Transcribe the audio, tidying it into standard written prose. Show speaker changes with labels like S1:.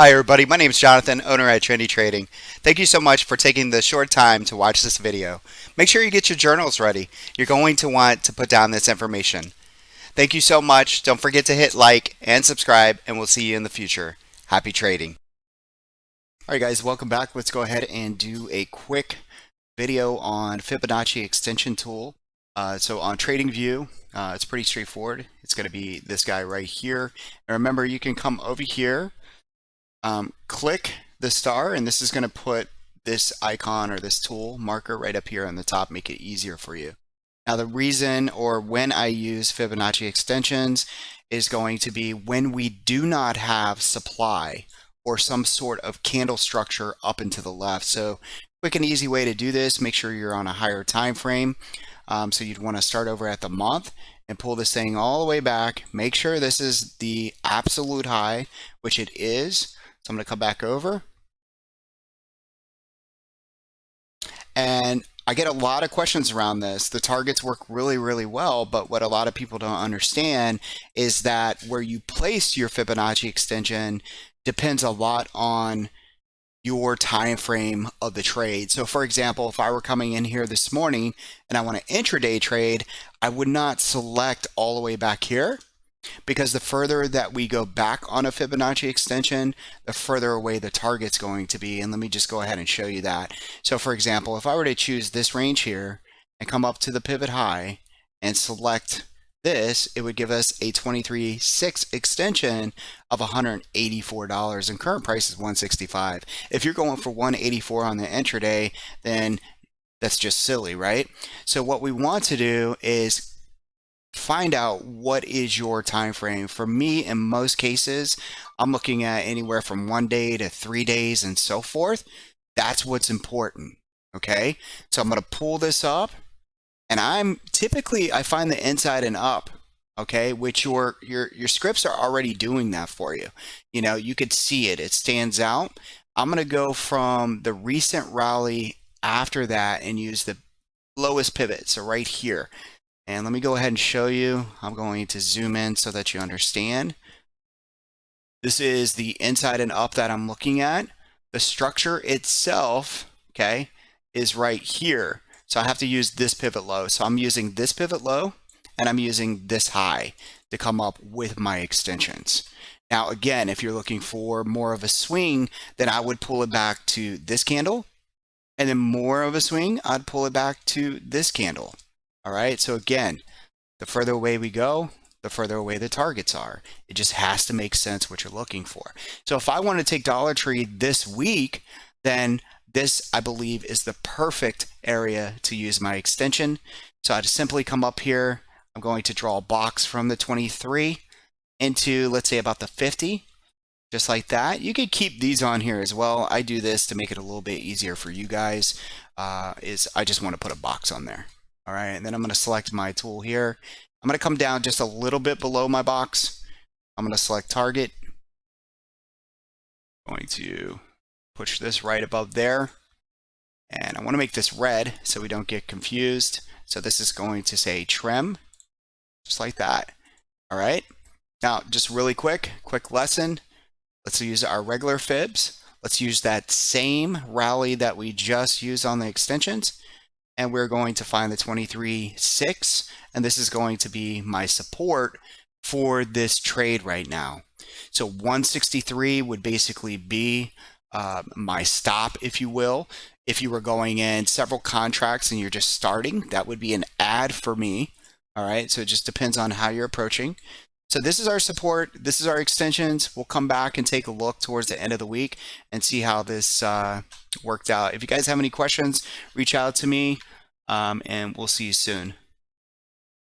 S1: Hi everybody, my name is Jonathan, owner at Trendy Trading. Thank you so much for taking the short time to watch this video. Make sure you get your journals ready. You're going to want to put down this information. Thank you so much. Don't forget to hit like and subscribe, and we'll see you in the future. Happy trading. All right guys, welcome back. Let's go ahead and do a quick video on Fibonacci extension tool. So on TradingView, it's pretty straightforward. It's going to be this guy right here. And remember, you can come over here, click the star, and this is going to put this icon or this tool marker right up here on the top, make it easier for you. Now the reason or when I use Fibonacci extensions is going to be when we do not have supply or some sort of candle structure up and to the left. So quick and easy way to do this, make sure you're on a higher time frame. So you'd want to start over at the month and pull this thing all the way back. Make sure this is the absolute high, which it is. So I'm going to come back over. And I get a lot of questions around this. The targets work really, really well, but what a lot of people don't understand is that where you place your Fibonacci extension depends a lot on your time frame of the trade. So for example, if I were coming in here this morning and I want to intraday trade, I would not select all the way back here, because the further that we go back on a Fibonacci extension, the further away the target's going to be. And let me just go ahead and show you that. So for example, if I were to choose this range here and come up to the pivot high and select this, it would give us a 23.6 extension of $184, and current price is $165. If you're going for $184 on the intraday, then that's just silly, right? So what we want to do is find out what is your time frame. For me, in most cases, I'm looking at anywhere from 1 day to 3 days and so forth. That's what's important. Okay, so I'm going to pull this up, and I find the inside and up, okay, which your scripts are already doing that for you. You know, you could see it stands out. I'm going to go from the recent rally after that and use the lowest pivot, so right here. And let me go ahead and show you. I'm going to zoom in so that you understand. This is the inside and up that I'm looking at. The structure itself, okay, is right here. So I have to use this pivot low. So I'm using this pivot low and I'm using this high to come up with my extensions. Now again, if you're looking for more of a swing, then I would pull it back to this candle, and then more of a swing, I'd pull it back to this candle. All right, so again, the further away we go, the further away the targets are. It just has to make sense what you're looking for. So if I want to take Dollar Tree this week, then this, I believe, is the perfect area to use my extension. So I'd simply come up here. I'm going to draw a box from the 23 into, let's say, about the 50, just like that. You could keep these on here as well. I do this to make it a little bit easier for you guys. I just want to put a box on there. All right, and then I'm going to select my tool here. I'm going to come down just a little bit below my box. I'm going to select target. I'm going to push this right above there. And I want to make this red so we don't get confused. So this is going to say trim, just like that. All right. Now, just really quick lesson. Let's use our regular fibs. Let's use that same rally that we just used on the extensions. And we're going to find the 23.6, and this is going to be my support for this trade right now. So 163 would basically be my stop, if you will. If you were going in several contracts and you're just starting, that would be an add for me. All right, so it just depends on how you're approaching. So this is our support. This is our extensions. We'll come back and take a look towards the end of the week and see how this worked out. If you guys have any questions, reach out to me, and we'll see you soon.